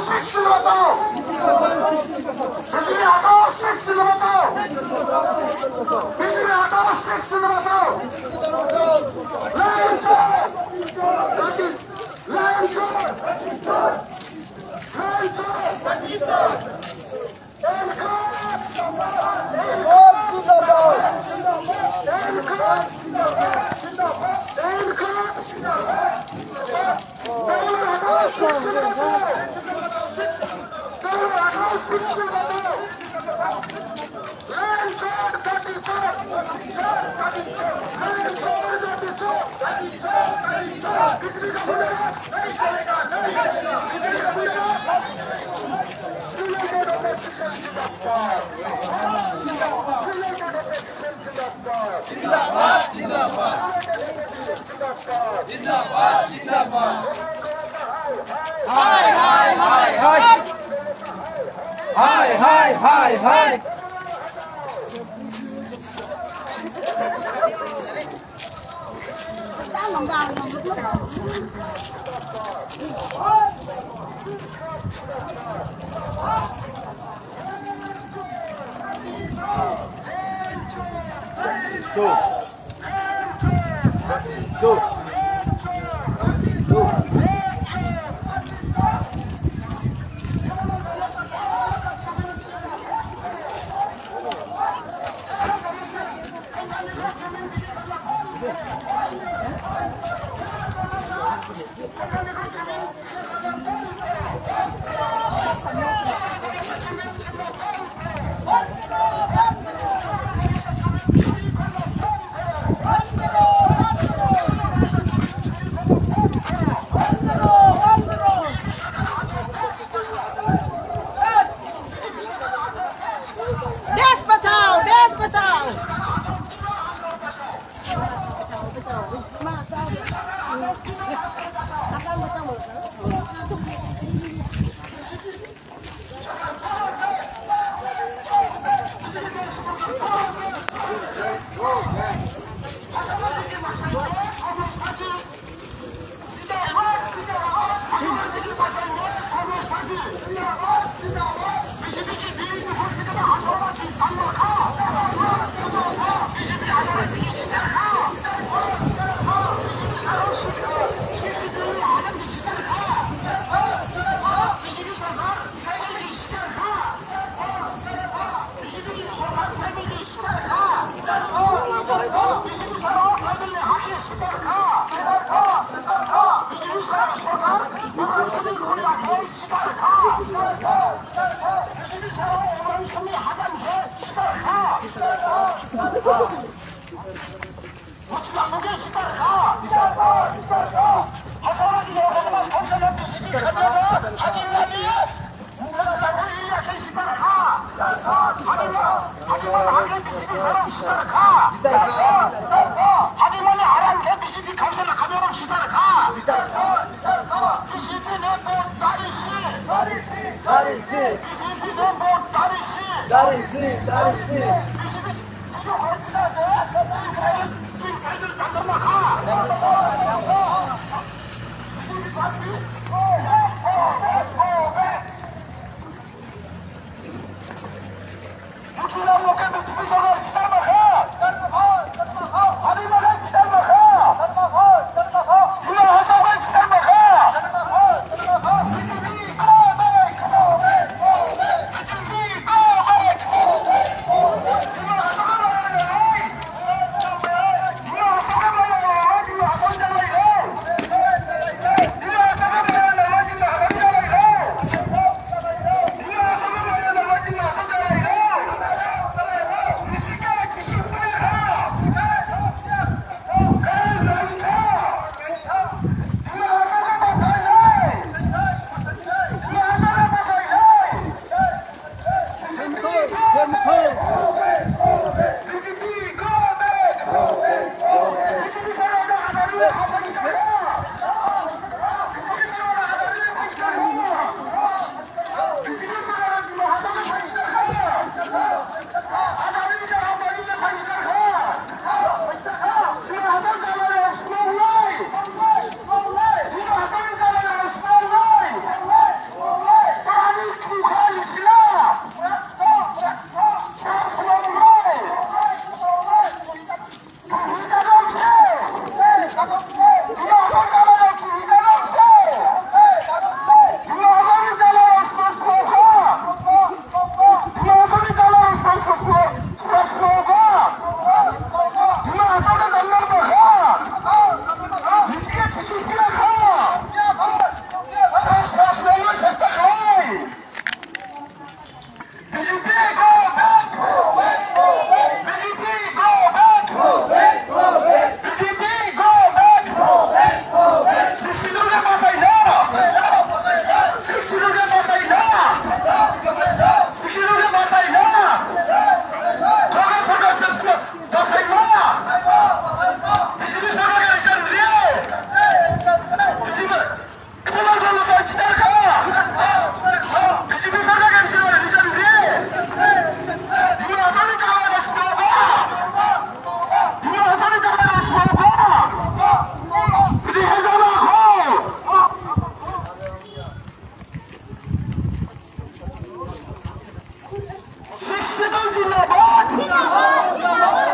শিক্ষিত বাঁচাও, পৃথিবী হটাও শিক্ষিত বাঁচাও, পৃথিবী হটাও শিক্ষিত বাঁচাও। Hi.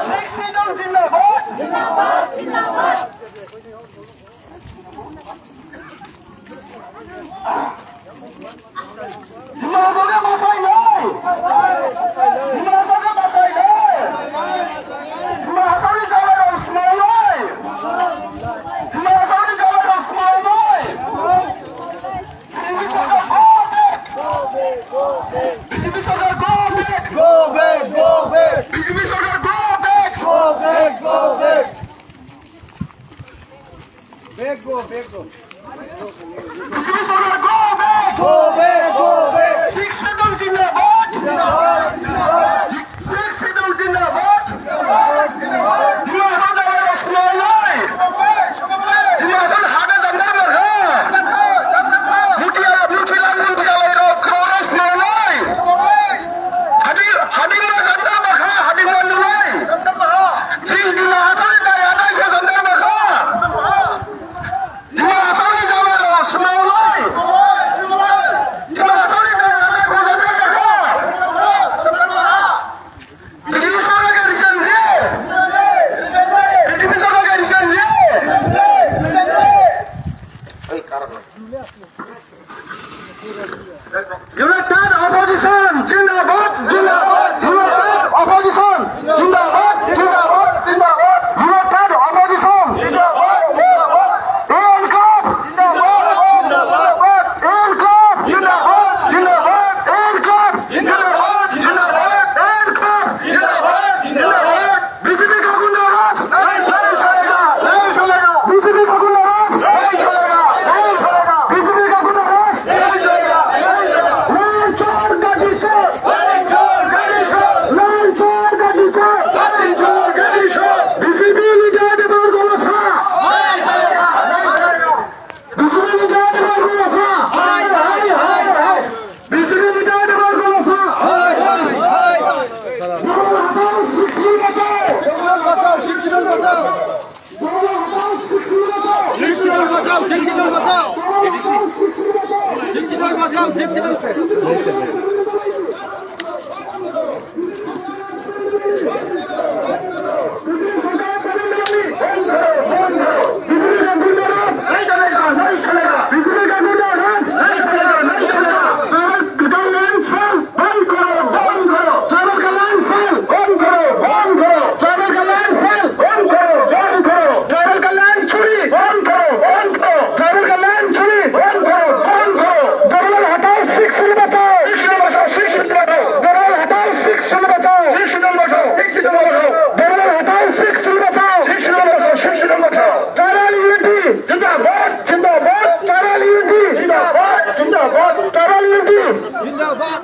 শেখ সিদ্ধাম জিন্দাবাদ হিমাচলে বাসাই নাই হিমাচলে বাসাই নাই হিমাচলে যাওয়ার সময় নাই হিমাচলে যাওয়ার সময় নাই বিজেপি সরকার Go back, go back, BJP সরকার go back go back, go back. Back, go, back, go. BJP সরকার go back Go back, go back. Sheikh Siddham জিন্দাবাদ শেখ সিদ্ধাম জিন্দাবাদ হিমাচল যাওয়ার সময় নাই হিমাচল হাটে জানার মুঠিলা মুন্ডিয়ালের খরচ নাই হাডিমা জানতার বাখা হাডিমা নাই জিং দিনা হাসান দায় আদায় জানতার বাখা হিমাচলে যাওয়ার সময় নাই হিমাচলে দায় আদায় জানতার বাখা বিজেপি সরকার রিসেন রে বিজেপি সরকার রিসেন রে এই কারণ United opposition, Jindabad, Jindabad, United opposition, Jindabad, Jindabad, Jindabad, United opposition, Jindabad, Jindabad, AN Club, Jindabad, Jindabad, AN Club, Jindabad, Jindabad, AN Club, Jindabad, Jindabad, AN Club, Jindabad, Jindabad, BJP का गुंडा राज नहीं चलेगा, नहीं चलेगा, BJP का गुंडा राज नहीं चलेगा, नहीं चलेगा, BJP का गुंडा राज नहीं चलेगा, नहीं चलेगा। लालचोर गड्डी चोर, लालचोर गड्डी चोर, BJP लीडर बरगोसा, नहीं चलेगा, नहीं चलेगा, BJP लीडर बरगोसा, हाय हाय हाय हाय, BJP leader Bargosa, Hi, hi, hi. दोनों हटाओ शिक्षी बचाओ, Signal batao, signal batao. दोनों हटाओ शिक्षी बचाओ, Signal batao, signal batao. शिक्षी बचाओ, Signal batao, signal. Zindabad.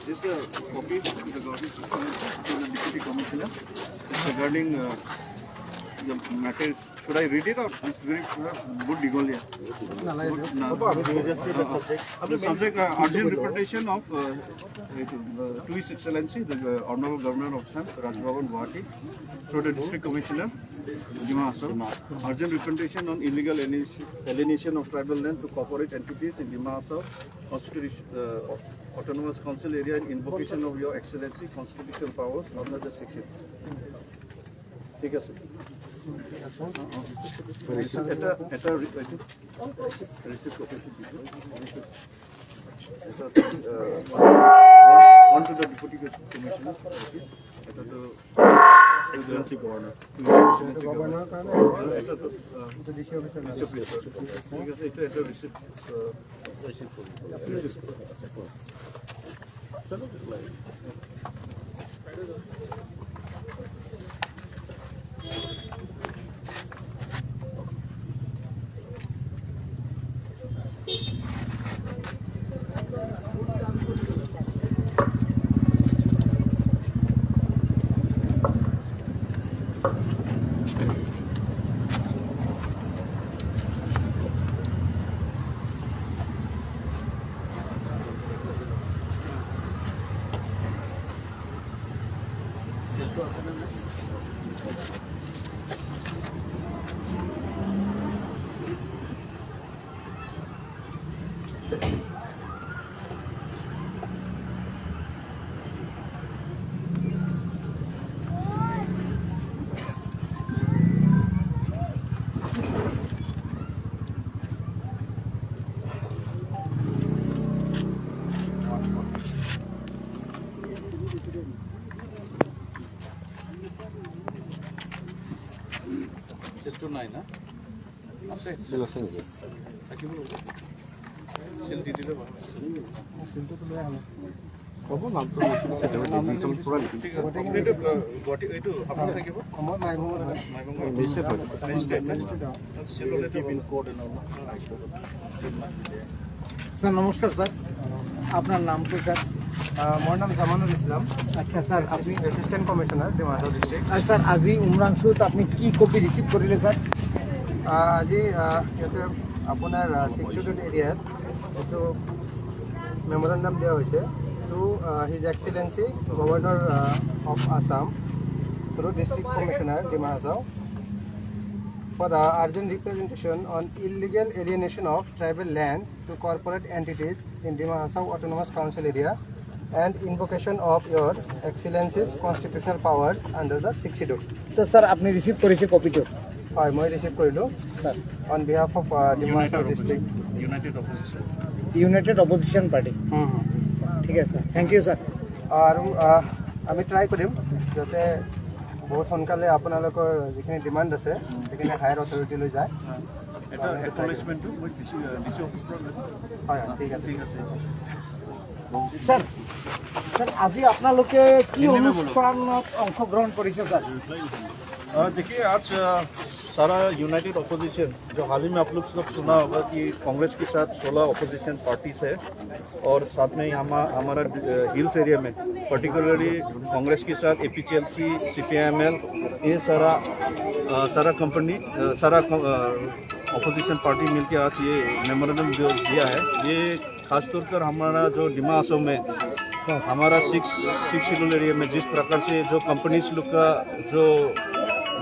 This is a copy to the government to the deputy commissioner regarding the matter. Should I read it or it's very good Digolia? The subject urgent reputation of to His Excellency the Honorable Governor of Assam, Raj Bhavan, Guwahati, through the District Commissioner, Dima Assam. Urgent representation on illegal alienation of tribal land to corporate entities in Dima Assam, Autonomous Council area in invocation of Your Excellency, constitutional powers under the section. ঠিক আছে এটা receive করতে on to the deputy commissioner এটা তো excellency governor এটা তো DC officer ঠিক আছে এটা রিসিভ স্যার নমস্কার স্যার, আপনার নাম কি স্যার? মোৰ নাম জামানুল ইছলাম, আচ্ছা স্যার, আপনি assistant commissioner Dima Hasao district. Sir আজি উমৰাংচুত আপনি কি কপি রিসিভ কৰিলে স্যার? আজি ইয়াতে আপোনাৰ 6 শিডিউল এৰিয়াত এইটো মেমৰেণ্ডাম দিয়া হৈছে to his excellency governor of Assam through district commissioner Dima Hasao for urgent representation on illegal alienation of tribal land to corporate entities in Dima Hasao Autonomous Council area and invocation of your excellencies constitutional powers under the 6th schedule. তো sir আপনি receive কৰিছে কপিটো? হয়, মই receive কৰিলোঁ sir on behalf of Dima Hasao district. United opposition party. ঠিক আছে sir, thank you sir. আৰু আমি ট্ৰাই কৰিম যাতে বহুত সোনকালে আপোনালোকৰ যিখিনি ডিমাণ্ড আছে সেইখিনি হায়াৰ অথৰিটিলৈ যায়। হয়, ঠিক আছে। স্যার স্যার আজি আপোনালোকে কি অনুষ্ঠানত অংশগ্ৰহণ কৰিছে স্যার? देखिए आज सारा यूनाइटेड अपोजिशन, जो हाल ही में आप लोग सब सुना होगा कि कांग्रेस के साथ 16 अपोजिशन पार्टीज है और साथ में हमारा हिल्स एरिया में पर्टिकुलरली कांग्रेस के साथ APCLC, CPIML, ये सारा कंपनी सारा अपोजिशन पार्टी मिलके आज ये मेमोरेंडम जो दिया है, ये खासतौर पर हमारा जो डिमा हासो में हमारा 6 शिड्यूल एरिया में जिस प्रकार से जो कंपनीज लोग का जो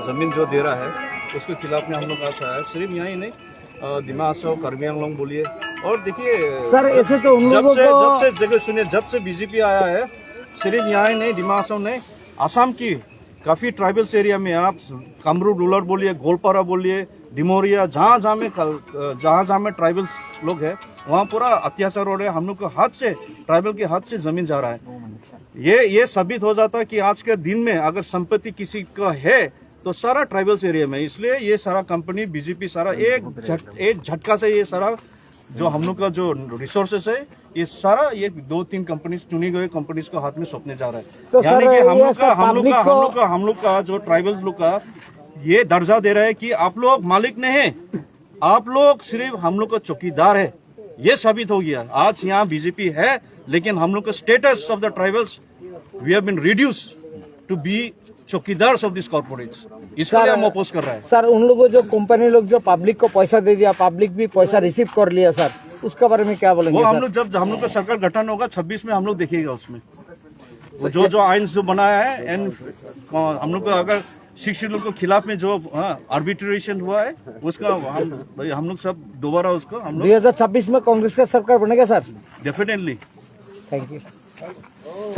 ज़मीन जो दे रहा है उसके खिलाफ में हम लोग आज आया है। सिर्फ यहाँ ही नहीं, डिमा हासो, कार्बी आंगलोंग बोलिए। और देखिए सर ऐसे तो उन लोगों को जब से बीजेपी आया है, सिर्फ यहाँ ही नहीं, डिमा हासो नहीं, आसाम की काफ़ी ट्राइबल्स एरिया में आप कामरूप रूरल बोलिए, गोलपारा बोलिए, डिमोरिया, जहाँ में ट्राइबल्स लोग हैं वहाँ पूरा अत्याचार हो रहा है। हम लोग को हाथ से, ट्राइबल के हाथ से जमीन जा रहा है। ये साबित हो जाता है कि आज के दिन में अगर संपत्ति किसी का है तो सारा ट्राइबल्स एरिया में, इसलिए ये सारा कंपनी बीजेपी सारा एक झटका से ये सारा जो हम लोग का जो रिसोर्सेस है ये सारा ये 2-3 कंपनी चुनी गई कंपनीज को हाथ में सौंपने जा रहा है। तो यानी कि हम लोग का जो ट्राइबल्स लोग का ये दर्जा दे रहा है कि आप लोग मालिक नहीं है, आप लोग सिर्फ हम लोग का चौकीदार है। ये साबित हो गया। आज यहाँ बीजेपी है लेकिन हम लोग का status of the tribals we have been reduce to be chowkidar of this corporates, इसलिए हम अपोज कर रहे हैं। सर उन लोगों जो कंपनी लोग जो पब्लिक को पैसा दे दिया, पब्लिक भी पैसा रिसीव कर लिया सर, उसके बारे में क्या बोलेंगे? वो हम लोग जब हम लोग का सरकार गठन होगा 26 में हम लोग देखेगा उसमें जो आइन जो बनाया है एंड हम लोग का अगर 6 शिड्यूल के खिलाफ में जो आर्बिट्रेशन हुआ है उसका हम लोग सब दोबारा उसको हम लोग 2026 में कांग्रेस का सरकार बनेगा sir? Definitely. Thank you sir.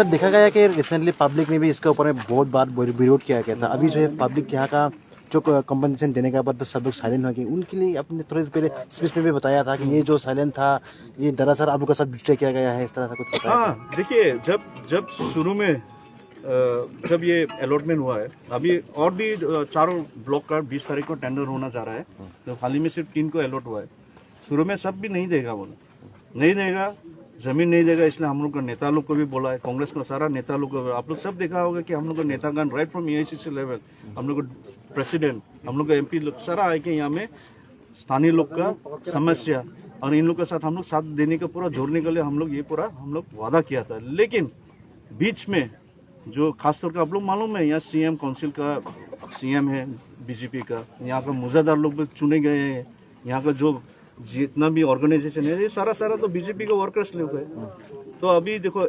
देखा गया कि रिसेंटली पब्लिक ने भी इसके ऊपर में बहुत बार विरोध किया गया था। अभी जो है पब्लिक यहाँ का जो कंपनसेशन देने के बाद सब लोग साइलेंट हो गए। उनके लिए अपने थोड़ी देर पहले स्पीच में भी बताया था कि ये जो साइलेंट था ये दरअसल आप लोग का साथ बिट्रे किया गया है, इस तरह से कुछ बताया। हाँ देखिए, जब शुरू में जब ये अलॉटमेंट हुआ है, अभी और भी 4 ब्लॉक का 20 तारीख को टेंडर होना जा रहा है, तो हाल ही में सिर्फ 3 को अलॉट हुआ है। शुरू में सब भी नहीं देगा, बोला नहीं देगा, जमीन नहीं देगा, इसलिए हम लोग का नेता लोग को भी बोला है, कांग्रेस का सारा नेता लोग को। आप लोग सब देखा होगा कि हम लोग का नेतागण राइट फ्रॉम AICC लेवल, हम लोग का प्रेसिडेंट, हम लोग का MP लोग सारा आए के यहाँ में स्थानीय लोग का समस्या और इन लोग के साथ हम लोग साथ देने का पूरा जोड़ने के लिए हम लोग वादा किया था। लेकिन बीच में जो खासतौर का आप लोग मालूम है, यहाँ CM काउंसिल का CM है बीजेपी का, यहाँ का मुजादार लोग भी चुने गए हैं, यहाँ का जो जितना भी ऑर्गेनाइजेशन है ये सारा तो बीजेपी के वर्कर्स लोग है। तो अभी देखो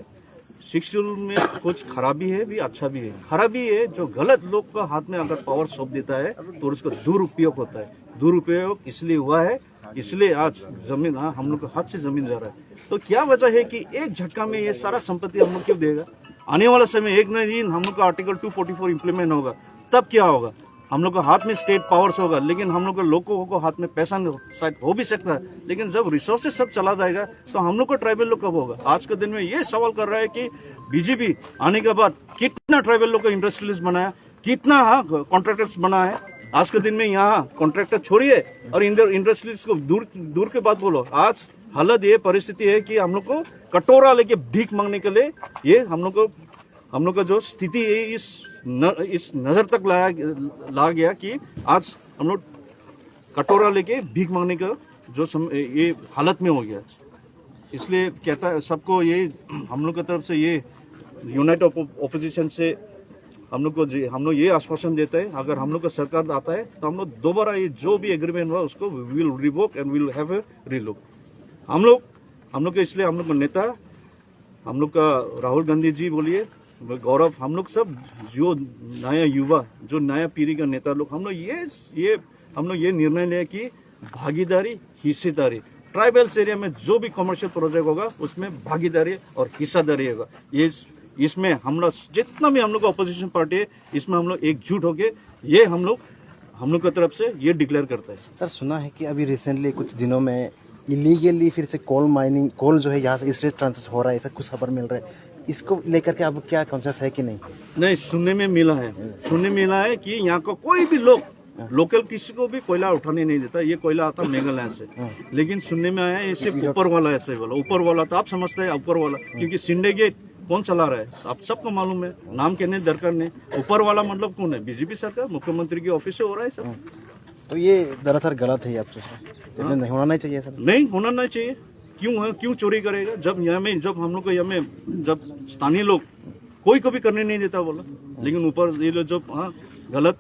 6 शिड्यूल में कुछ खराबी है भी, अच्छा भी है। खराबी है जो गलत लोग का हाथ में अगर पावर सौंप देता है तो उसका दुरुपयोग होता है। दुरुपयोग इसलिए हुआ है, इसलिए आज जमीन हम लोग के हाथ से जमीन जा रहा है। तो क्या वजह है कि एक झटका में ये सारा संपत्ति हम लोग क्यों देगा? आने वाला समय एक न दिन हम लोग का आर्टिकल 244 इम्प्लीमेंट होगा, तब क्या होगा? हम लोग को हाथ में स्टेट पावर्स होगा, लेकिन हम लोग के लोगों को हाथ में पैसा शायद हो भी सकता है, लेकिन जब रिसोर्सेज सब चला जाएगा तो हम लोग को ट्राइबल लोग कब होगा? आज के दिन में ये सवाल कर रहा है कि बीजेपी आने के बाद कितना ट्राइबल लोग को इंडस्ट्रियलिस्ट बनाया, कितना कॉन्ट्रैक्टर्स बनाया है, आज के दिन में यहाँ कॉन्ट्रैक्टर छोड़िए और इंडस्ट्रीज को दूर के बात बोलो। आज हालत ये परिस्थिति है कि हम लोग को कटोरा लेके भीख मांगने के लिए ये हम लोग का जो स्थिति है इस नजर तक ला गया कि आज हम लोग कटोरा लेके भीख मांगने का जो ये हालत में हो गया। इसलिए कहता है सबको ये हम लोग की तरफ से ये यूनाइटेड ऑपोजिशन से हम लोग ये आश्वासन देते हैं, अगर हम लोग का सरकार आता है तो हम लोग दोबारा ये जो भी एग्रीमेंट हुआ उसको will revoke and will have a relook. हम लोग के इसलिए हम लोग का नेता, हम लोग का राहुल गांधी जी बोलिए, गौरव, हम लोग सब जो नया युवा, जो नया पीढ़ी का नेता लोग, हम लोग ये निर्णय लिया कि भागीदारी, हिस्सेदारी, ट्राइबल्स एरिया में जो भी कमर्शियल प्रोजेक्ट होगा उसमें भागीदारी और हिस्सेदारी होगा। इसमें हम लोग जितना भी हम लोग का अपोजिशन पार्टी है, इसमें हम लोग एकजुट होके ये हम लोग की तरफ से ये डिक्लेयर करता है। सर, सुना है कि अभी रिसेंटली कुछ दिनों में इलीगली फिर से कोल जो है यहाँ से इससे ट्रांसफर हो रहा है, ऐसा कुछ खबर मिल रहा है। इसको लेकर के अब क्या कॉन्शियस है कि नहीं? नहीं, सुनने में मिला है कि यहाँ का कोई भी लोकल किसी को भी कोयला उठाने नहीं देता। ये कोयला आता मेघालय से, लेकिन सुनने में आया ये ऊपर वाला ऐसे वाला, ऊपर वाला तो आप समझते हैं ऊपर वाला, क्योंकि सिंडिकेट कौन चला रहा है आप सबको मालूम है, नाम कहने दरकार नहीं। ऊपर वाला मतलब कौन है? बीजेपी सरकार, मुख्यमंत्री की ऑफिस से हो रहा है सब। तो ये दरअसल गलत है आपसे, नहीं होना नहीं चाहिए सर। नहीं होना नहीं चाहिए। क्यों चोरी करेगा? जब हम लोग को यहाँ में जब स्थानीय लोग कोई को भी करने नहीं देता बोला, लेकिन ऊपर ये लोग जब गलत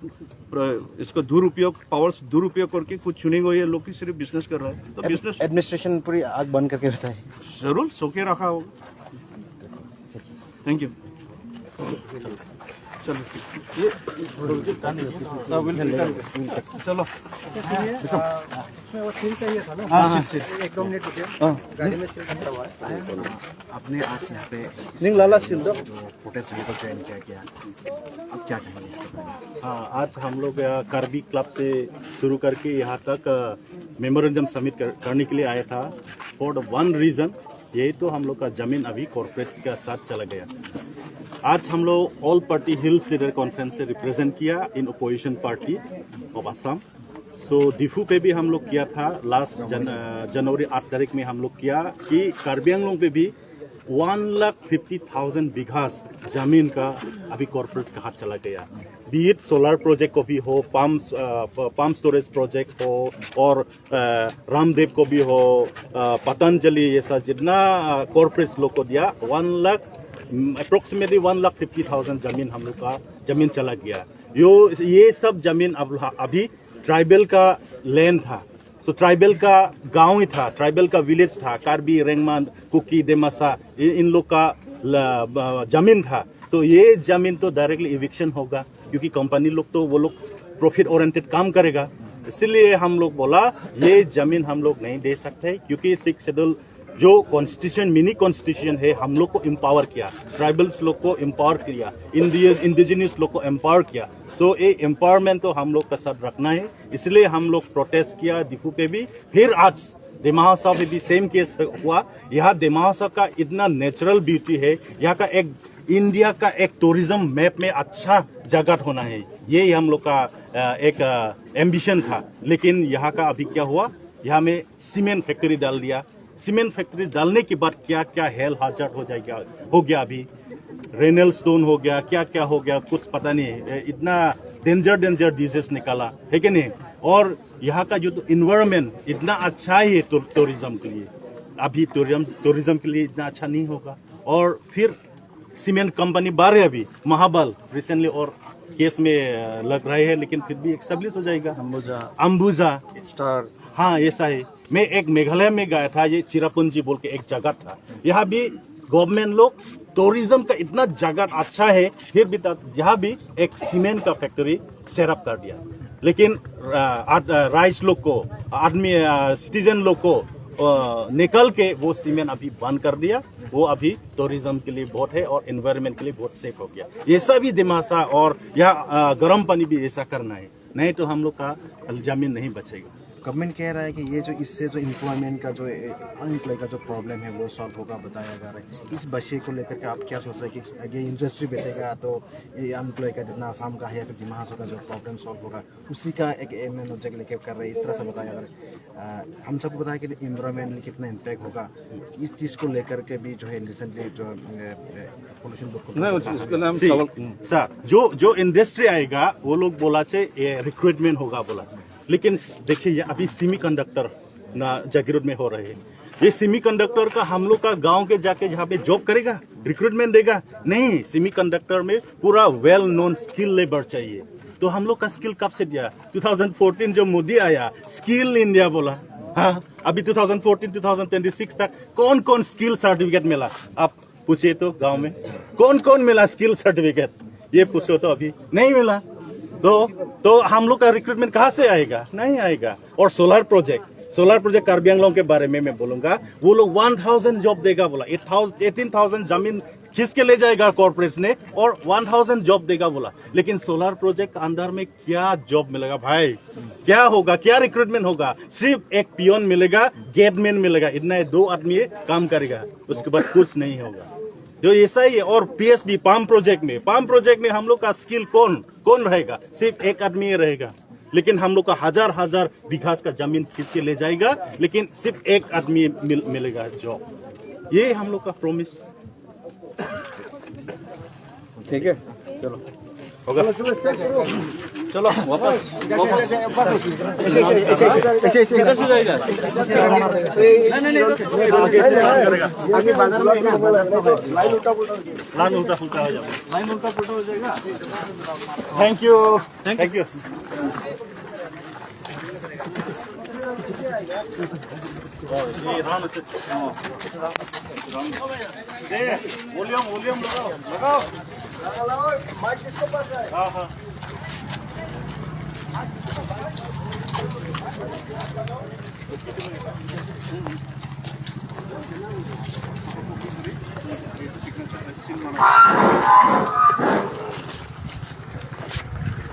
इसको पावर्स दुरुपयोग करके कुछ चुने हुए लोग की सिर्फ बिजनेस कर रहा है, तो बिजनेस एडमिनिस्ट्रेशन पूरी आग बंद करके रहता है। जरूर सोके रखा होगा। Thank you. चलो चलो इसमें वो सील चाहिए था ना। हाँ, एक दो मिनट रुकिए, गाड़ी में सील बंधा हुआ है। आपने आज यहाँ पे नहीं लाला सिल दो। प्रोटेस्ट को ज्वाइन किया, अब क्या कहेंगे इसके बारे में? हाँ, आज हम लोग कार्बी क्लब से शुरू करके यहाँ तक मेमोरेंडम सबमिट करने के लिए आया था। फॉर द वन रीज़न, यही तो हम लोग का जमीन अभी कॉर्पोरेट्स के साथ चला गया। आज हम लोग all party hills leader conference से रिप्रेजेंट किया in opposition party of Assam. So Diphu पे भी हम लोग किया था, लास्ट जनवरी 8 तारीख में हम लोग किया कि कार्बी आंगलोंग पे भी 1,50,000 बीघा जमीन का अभी कॉर्पोरेट्स का हाथ चला गया। बीट सोलर प्रोजेक्ट को भी हो, पाम स्टोरेज प्रोजेक्ट हो, और रामदेव को भी हो, पतंजलि, ये सब जितना कॉर्पोरेट्स लोग को दिया, अप्रोक्सीमेटली 1,50,000 जमीन हम लोग का जमीन चला गया। ये सब जमीन अभी ट्राइबल का लैंड था। सो ट्राइबल का गांव ही था, ट्राइबल का विलेज था, कार्बी, रेंगमान, कुकी, देमासा, इन लोग का जमीन था। तो ये जमीन तो डायरेक्टली इविक्शन होगा, क्योंकि कंपनी लोग तो वो लोग प्रॉफिट ओरिएंटेड काम करेगा। इसलिए हम लोग बोला ये जमीन हम लोग नहीं दे सकते, क्योंकि 6 शेड्यूल जो कॉन्स्टिट्यूशन, मिनी कॉन्स्टिट्यूशन है, हम लोग को एम्पावर किया, ट्राइबल्स लोग को एम्पावर किया, इंडिजिनियस लोग को एम्पावर किया। सो ये एम्पावरमेंट तो हम लोग का साथ रखना है, इसलिए हम लोग प्रोटेस्ट किया डिफू पे भी। फिर आज दिमाहासाव में भी सेम केस हुआ। यहाँ दिमाहासाव का इतना नेचुरल ब्यूटी है, यहाँ का एक इंडिया का एक टूरिज्म मैप में अच्छा जगह होना है, ये हम लोग का एक एम्बिशन था। लेकिन यहाँ का अभी क्या हुआ, यहाँ में सीमेंट फैक्ट्री डाल दिया। सीमेंट फैक्ट्री डालने के बाद क्या क्या हेल हाजत हो गया अभी रेनल स्टोन हो गया, क्या क्या हो गया कुछ पता नहीं। इतना डेंजर डिजीज निकाला है कि नहीं। और यहाँ का जो इन्वायरमेंट इतना अच्छा ही है टूरिज्म के लिए, अभी टूरिज्म के लिए इतना अच्छा नहीं होगा। और फिर सीमेंट कंपनी बारह अभी महाबल रिसेंटली और केस में लग रहे हैं, लेकिन फिर भी एक्स्टेब्लिश हो जाएगा। अंबुजा स्टार, हाँ ऐसा है। मैं एक मेघालय में गया था, ये चिरापुंजी बोल के एक जगह था, यहाँ भी गवर्नमेंट लोग टूरिज्म का इतना जगह अच्छा है, फिर भी यहाँ भी एक सीमेंट का फैक्ट्री सेटअप कर दिया। लेकिन राइस लोग को, आदमी सिटीजन लोग को निकल के वो सीमेंट अभी बंद कर दिया। वो अभी टूरिज्म के लिए बहुत है और एनवायरनमेंट के लिए बहुत सेफ हो गया। ऐसा भी दिमासा और या गर्म पानी भी ऐसा करना है, नहीं तो हम लोग का जमीन नहीं बचेगा। गवर्नमेंट कह रहा है कि ये जो इससे जो एम्प्लॉयमेंट का जो अनएम्प्लॉय का जो प्रॉब्लम है वो सॉल्व होगा बताया जा रहा है। इस विषय को लेकर के आप क्या सोच रहे हैं कि ये इंडस्ट्री बैठेगा तो ये अनएम्प्लॉय का जितना आसाम का है या फिर दिमा हासाओ का जो प्रॉब्लम सॉल्व होगा उसी का एक एम एन ऑब्जेक्ट लेकर कर रहे हैं, इस तरह से बताया जा रहा है। हम सबको बताया कि एनवायरमेंट कितना इम्पैक्ट होगा, इस चीज़ को लेकर के भी जो है रिसेंटली जो पोल्यूशन सर जो इंडस्ट्री आएगा वो लोग बोला चाहिए रिक्रूटमेंट होगा बोला, लेकिन देखिए ये अभी सेमीकंडक्टर ना जागीरोड में हो रहे हैं। ये सेमीकंडक्टर का हम लोग का गांव के जाके जहाँ पे जॉब करेगा, रिक्रूटमेंट देगा नहीं। सेमीकंडक्टर में पूरा वेल नोन स्किल लेबर चाहिए, तो हम लोग का स्किल कब से दिया? 2014 जो मोदी आया स्किल इंडिया बोला, हाँ अभी 2014-2026 तक कौन कौन स्किल सर्टिफिकेट मिला? आप पूछिए तो गांव में कौन कौन मिला स्किल सर्टिफिकेट, ये पूछो तो अभी नहीं मिला। तो हम लोग का रिक्रूटमेंट कहाँ से आएगा? नहीं आएगा। और सोलर प्रोजेक्ट कार्बी आंगलों के बारे में मैं बोलूंगा, वो लोग 1000 जॉब देगा बोला, 18,000 जमीन खींच के ले जाएगा कॉर्पोरेट ने और 1000 जॉब देगा बोला, लेकिन सोलर प्रोजेक्ट के अंदर में क्या जॉब मिलेगा भाई? क्या होगा, क्या रिक्रूटमेंट होगा? सिर्फ एक पियोन मिलेगा, गेटमैन मिलेगा, इतना 2 आदमी काम करेगा, उसके बाद कुछ नहीं होगा। जो ऐसा ही है। और पीएसबी पाम प्रोजेक्ट में हम लोग का स्किल कौन रहेगा? सिर्फ एक आदमी रहेगा, लेकिन हम लोग का हजार बीघा का जमीन खींच के ले जाएगा, लेकिन सिर्फ एक आदमी मिलेगा जॉब। ये हम लोग का प्रॉमिस। ठीक है, चलो होगा। चलो वापस आगे बाजार में लाइन उल्टा पुल्टा हो जाएगा। Thank you. वॉल्यूम लगाओ। माइक किसको पास है? हाँ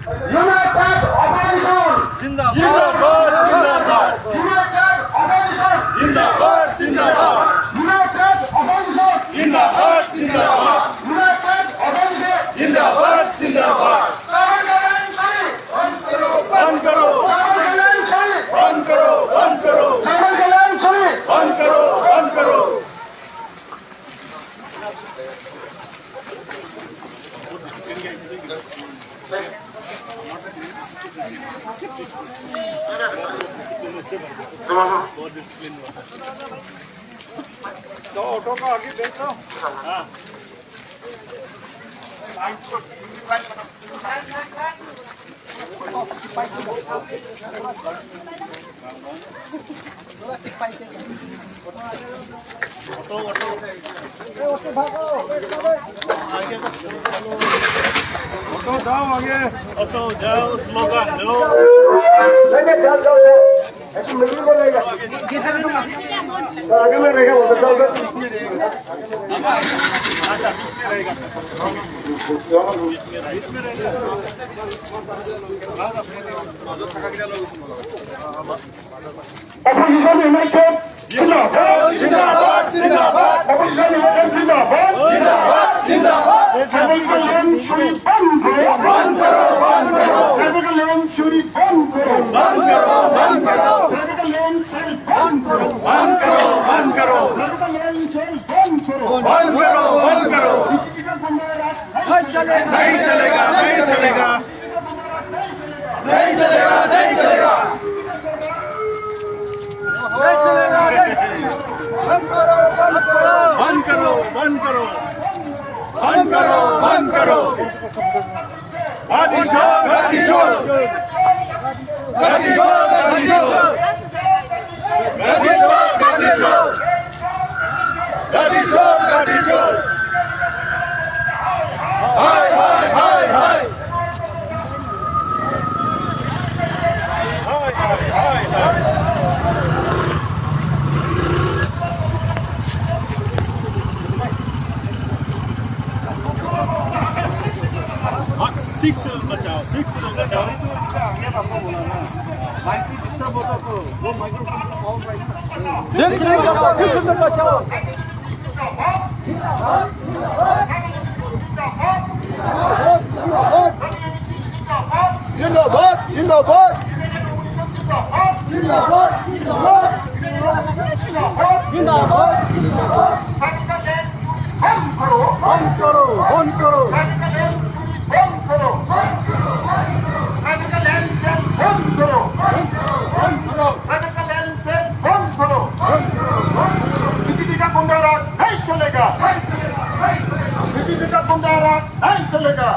United opposition! जिंदाबाद। United opposition! जिंदाबाद। United opposition! जिंदाबाद। United opposition! जिंदाबाद। बंद करो। बंद करो। तो ऑटो का आगे देख लो। ऑटो जाओ आगे। ऑटो जाओ, स्लोगन दो। ऐसे मिलने बोलेगा। आगे में रहेगा वो बताओ। अच्छा, बीच में रहेगा। Opposition united. जिंदाबाद। Opposition united. जिंदाबाद। Traffic lane चोरी बंद करो। Traffic lane चोरी बंद करो। Traffic lane चोरी बंद करो। Traffic lane चोरी बंद करो। किसी का गुंडा राज नहीं चलेगा। बंद करो। गाड़ी छोड़। हाय। 6 बचाओ। आगे आपको बोला ना, लाइट भी डिस्टर्ब हो बीजेपी का गुंडाराज नहीं चलेगा, बीजेपी का गुंडाराज नहीं चलेगा।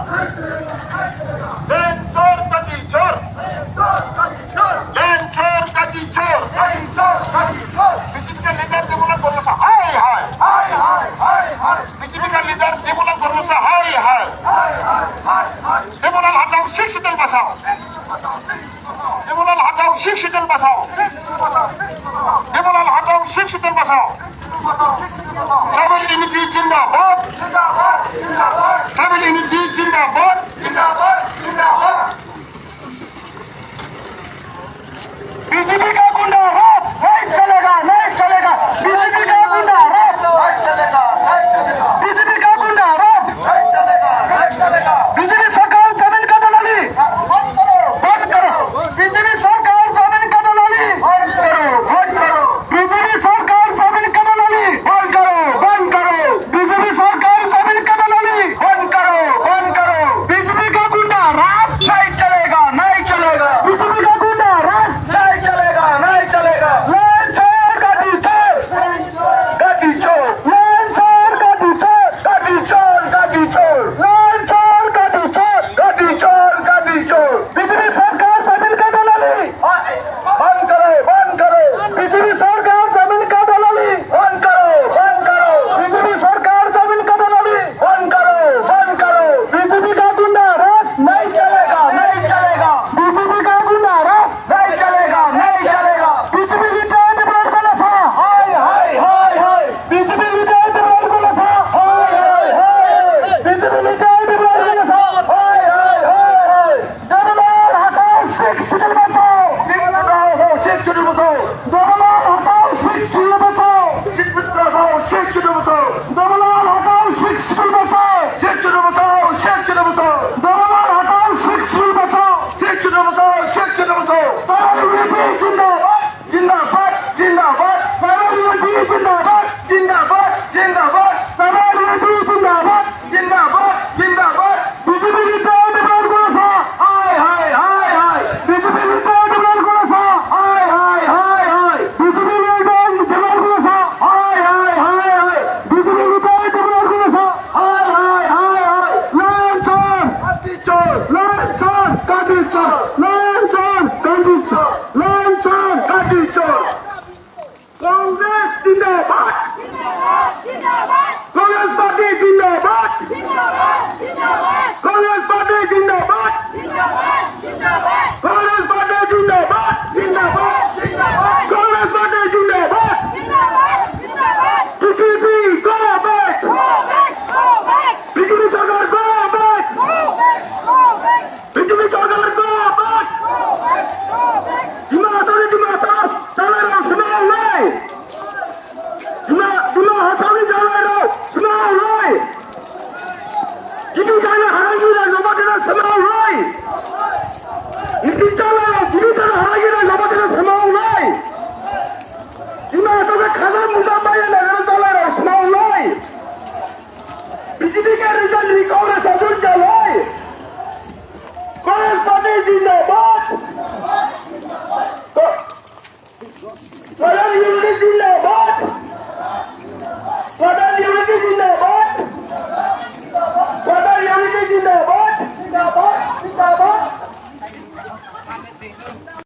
लैंड चोर कटी चोर, लैंड चोर कटी चोर, बीजेपी का लीडर देवला करने हाय हाय हाय हाय हाय हाय, बीजेपी का लीडर देवला करने हाय हाय देवला हटाओ, शिक्षित बचाओ, देवला हटाओ, शिक्षित बचाओ, देवला हटाओ, शिक्षित बचाओ। ट्राइबल यूनिटी जिंदाबाद, ट्राइबल यूनिटी जिंदाबाद, बीजेपी का गुंडाराज नहीं चलेगा, नहीं चलेगा, बीजेपी का गुंडाराज नहीं चलेगा, नहीं चलेगा, बीजेपी का गुंडाराज नहीं चलेगा, नहीं चलेगा। बीजेपी सरकार जमीन का दलाली बंद करो, बीजेपी सरकार जमीन का दलाली बंद करो, बंद करो, बीजेपी सरकार जमीन का दलाली बंद करो, बंद करो, बीजेपी सरकार जमीन का दलाली बंद करो, बंद करो। बीजेपी का गुंडाराज नहीं चलेगा, नहीं चलेगा, बीजेपी का गुंडाराज नहीं चलेगा, नहीं चलेगा। लैंड चोर गाड़ी चोर, गाड़ी चोर, लैंड चोर गाड़ी चोर, गाड़ी चोर, गाड़ी चोर, लैंड चोर गाड़ी चोर, गाड़ी चोर, गाड़ी चोर। बीजेपी सरकार जमीन का दलाली बंद करो, बंद करो, बीजेपी सरकार जमीन का दलाली बंद करो, बंद करो, बीजेपी सरकार जमीन का दलाली बंद करो, बंद करो। बीजेपी का गुंडाराज नहीं चलेगा, नहीं चलेगा, बीजेपी का गुंडाराज नहीं चलेगा, नहीं चलेगा। बीजेपी रिटायर्ड ब्लड को लफा हाय हाय हाय हाय, बीजेपी रिटायर्ड ब्लड को लफा हाय हाय हाय, बीजेपी रिटायर्ड ब्लड को लफा हाय हाय हाय हाय। देवलाल हटाओ, सिख छुटल बचाओ, सिख हटाओ, सिख छुटल बचाओ, देवलाल हटाओ, सिख छुटल बचाओ, सिख हटाओ, सिख छुटल बचाओ, देवलाल हटाओ, सिख छुटल बचाओ, सिख छुटल बचाओ, सिख छुटल बचाओ, देवलाल हटाओ, सिख छुटल बचाओ, सिख छुटल बचाओ, सिख छुटल बचाओ। ट्राइबल यूनिटी जिंदाबाद, जिंदाबाद, जिंदाबाद, ट्राइबल यूनिटी जिंदाबाद, जिंदाबाद, जिंदाबाद, ट्राइबल यूनिटी जिंदाबाद, जिंदाबाद, जिंदाबाद। बीजेपी रिटायर्ड ब्लड को लफा हाय हाय हाय हाय, बीजेपी रिटायर्ड ब्लड को लफा हाय हाय हाय हाय, बीजेपी रिटायर्ड ब्लड को लफा हाय हाय हाय हाय, बीजेपी रिटायर्ड ब्लड को लफा हाय हाय हाय हाय। लैंड चोर गाड़ी चोर, लैंड चोर गाड़ी चोर, लैंड चोर गाड़ी चोर, लैंड चोर गाड़ी चोर। कांग्रेस जिंदाबाद, कांग्रेस पार्टी जिंदाबाद, कांग्रेस पार्टी जिंदाबाद, कांग्रेस पार्टी जिंदाबाद, जिंदाबाद, कांग्रेस पार्टी जिंदाबाद। बीजेपी गो बैक, बीजेपी सरकार गो बैक, बीजेपी सरकार go back. Jumlah jalan semua lai, jumlah hasil jalan semua lai. Ini jalan hari ini lomba jalan semua lai. Ini jalan hari ini lomba jalan semua lai. Jumlah jalan khana muda bayar jalan semua lai. BJP के result Congress अजून जालाय, Congress party जिंदाबाद, tribal unity जिंदाबाद।